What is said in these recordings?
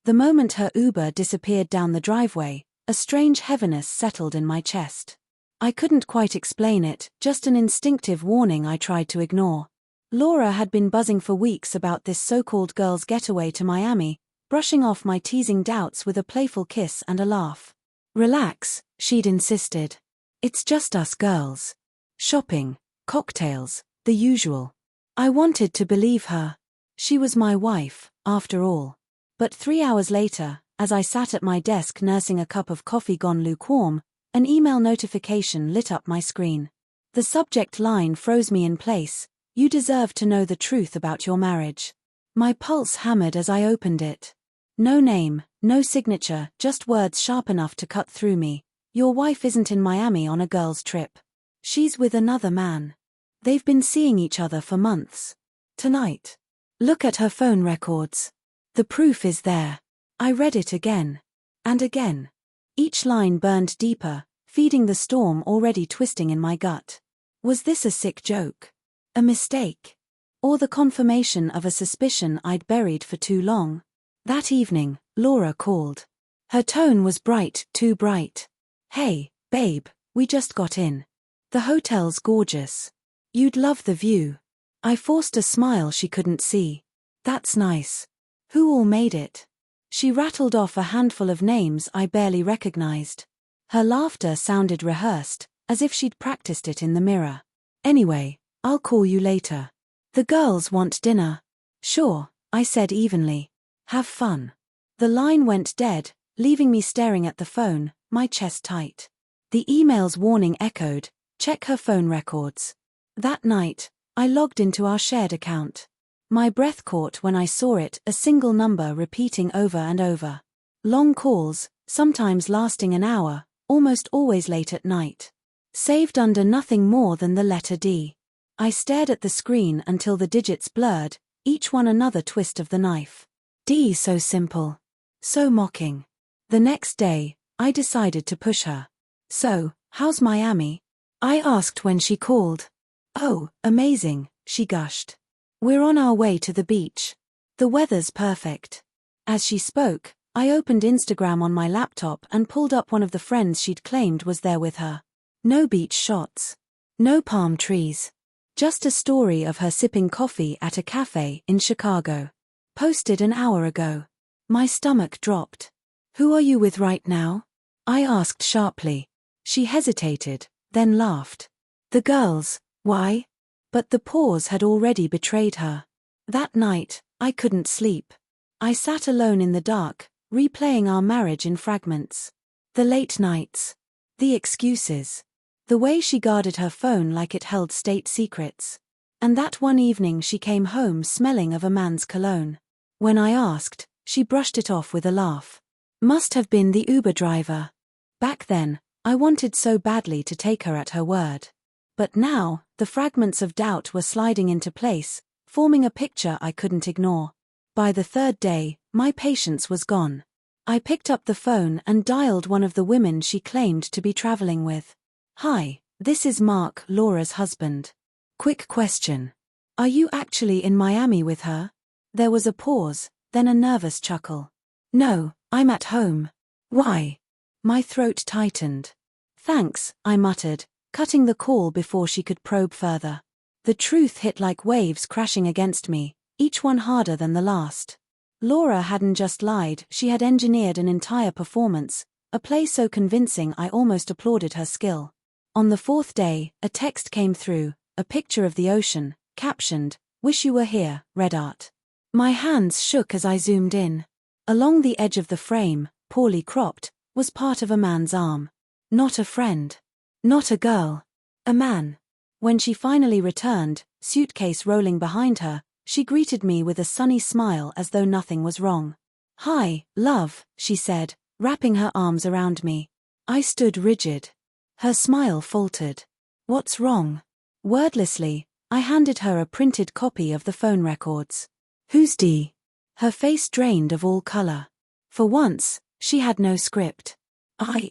The moment her Uber disappeared down the driveway, a strange heaviness settled in my chest. I couldn't quite explain it, just an instinctive warning I tried to ignore. Laura had been buzzing for weeks about this so-called girls' getaway to Miami, brushing off my teasing doubts with a playful kiss and a laugh. "Relax," she'd insisted. "It's just us girls. Shopping, cocktails, the usual." I wanted to believe her. She was my wife, after all. But 3 hours later, as I sat at my desk nursing a cup of coffee gone lukewarm, an email notification lit up my screen. The subject line froze me in place: "You deserve to know the truth about your marriage." My pulse hammered as I opened it. No name, no signature, just words sharp enough to cut through me. "Your wife isn't in Miami on a girls' trip. She's with another man. They've been seeing each other for months. Tonight. Look at her phone records. The proof is there." I read it again. And again. Each line burned deeper, feeding the storm already twisting in my gut. Was this a sick joke? A mistake? Or the confirmation of a suspicion I'd buried for too long? That evening, Laura called. Her tone was bright, too bright. "Hey, babe, we just got in. The hotel's gorgeous. You'd love the view." I forced a smile she couldn't see. "That's nice. Who all made it?" She rattled off a handful of names I barely recognized. Her laughter sounded rehearsed, as if she'd practiced it in the mirror. "Anyway, I'll call you later. The girls want dinner." "Sure," I said evenly. "Have fun." The line went dead, leaving me staring at the phone, my chest tight. The email's warning echoed: "Check her phone records." That night, I logged into our shared account. My breath caught when I saw it, a single number repeating over and over. Long calls, sometimes lasting an hour, almost always late at night. Saved under nothing more than the letter D. I stared at the screen until the digits blurred, each one another twist of the knife. D, so simple. So mocking. The next day, I decided to push her. "So, how's Miami?" I asked when she called. "Oh, amazing," she gushed. "We're on our way to the beach. The weather's perfect." As she spoke, I opened Instagram on my laptop and pulled up one of the friends she'd claimed was there with her. No beach shots. No palm trees. Just a story of her sipping coffee at a cafe in Chicago. Posted an hour ago. My stomach dropped. "Who are you with right now?" I asked sharply. She hesitated, then laughed. "The girls." Why? But the pause had already betrayed her. That night, I couldn't sleep. I sat alone in the dark, replaying our marriage in fragments. The late nights. The excuses. The way she guarded her phone like it held state secrets. And that one evening she came home smelling of a man's cologne. When I asked, she brushed it off with a laugh. Must have been the Uber driver. Back then, I wanted so badly to take her at her word. But now, the fragments of doubt were sliding into place, forming a picture I couldn't ignore. By the third day, my patience was gone. I picked up the phone and dialed one of the women she claimed to be traveling with. "Hi, this is Mark, Laura's husband. Quick question. Are you actually in Miami with her?" There was a pause, then a nervous chuckle. "No, I'm at home." "Why?" My throat tightened. "Thanks," I muttered, cutting the call before she could probe further. The truth hit like waves crashing against me, each one harder than the last. Laura hadn't just lied, she had engineered an entire performance, a play so convincing I almost applauded her skill. On the fourth day, a text came through, a picture of the ocean, captioned, "Wish you were here, Red Art." My hands shook as I zoomed in. Along the edge of the frame, poorly cropped, was part of a man's arm. Not a friend. Not a girl. A man. When she finally returned, suitcase rolling behind her, she greeted me with a sunny smile as though nothing was wrong. "Hi, love," she said, wrapping her arms around me. I stood rigid. Her smile faltered. "What's wrong?" Wordlessly, I handed her a printed copy of the phone records. "Who's D?" Her face drained of all color. For once, she had no script.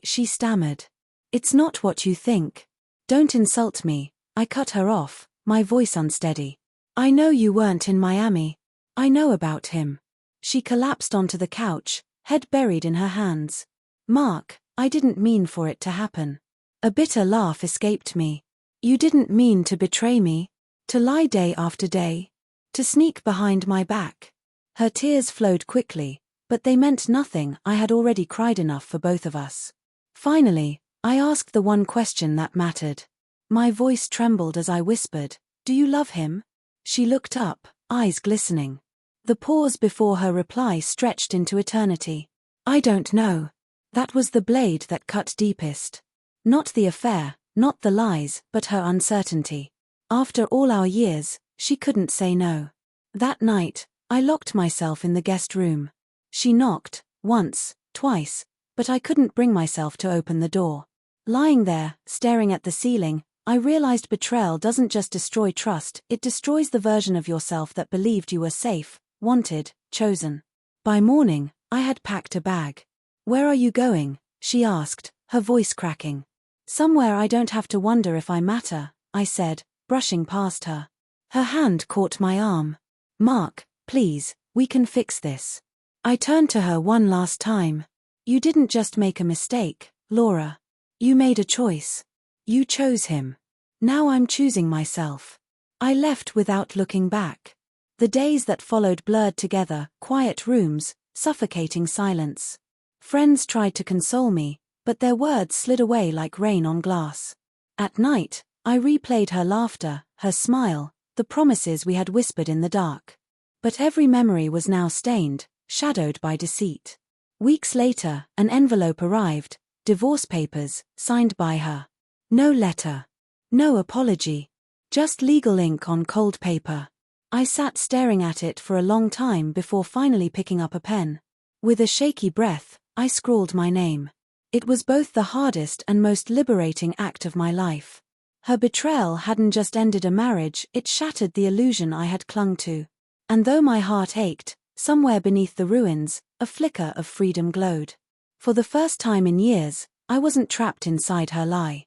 She stammered. "It's not what you think." "Don't insult me," I cut her off, my voice unsteady. "I know you weren't in Miami. I know about him." She collapsed onto the couch, head buried in her hands. Mark, I didn't mean for it to happen. A bitter laugh escaped me. You didn't mean to betray me? To lie day after day? To sneak behind my back? Her tears flowed quickly, but they meant nothing. I had already cried enough for both of us. Finally, I asked the one question that mattered. My voice trembled as I whispered, "Do you love him?" She looked up, eyes glistening. The pause before her reply stretched into eternity. I don't know. That was the blade that cut deepest. Not the affair, not the lies, but her uncertainty. After all our years, she couldn't say no. That night, I locked myself in the guest room. She knocked, once, twice, but I couldn't bring myself to open the door. Lying there, staring at the ceiling, I realized betrayal doesn't just destroy trust, it destroys the version of yourself that believed you were safe, wanted, chosen. By morning, I had packed a bag. "Where are you going?" she asked, her voice cracking. "Somewhere I don't have to wonder if I matter," I said, brushing past her. Her hand caught my arm. "Mark, please, we can fix this." I turned to her one last time. "You didn't just make a mistake, Laura. You made a choice. You chose him. Now I'm choosing myself." I left without looking back. The days that followed blurred together, quiet rooms, suffocating silence. Friends tried to console me, but their words slid away like rain on glass. At night, I replayed her laughter, her smile, the promises we had whispered in the dark. But every memory was now stained, shadowed by deceit. Weeks later, an envelope arrived, divorce papers, signed by her. No letter. No apology. Just legal ink on cold paper. I sat staring at it for a long time before finally picking up a pen. With a shaky breath, I scrawled my name. It was both the hardest and most liberating act of my life. Her betrayal hadn't just ended a marriage, it shattered the illusion I had clung to. And though my heart ached, somewhere beneath the ruins, a flicker of freedom glowed. For the first time in years, I wasn't trapped inside her lie.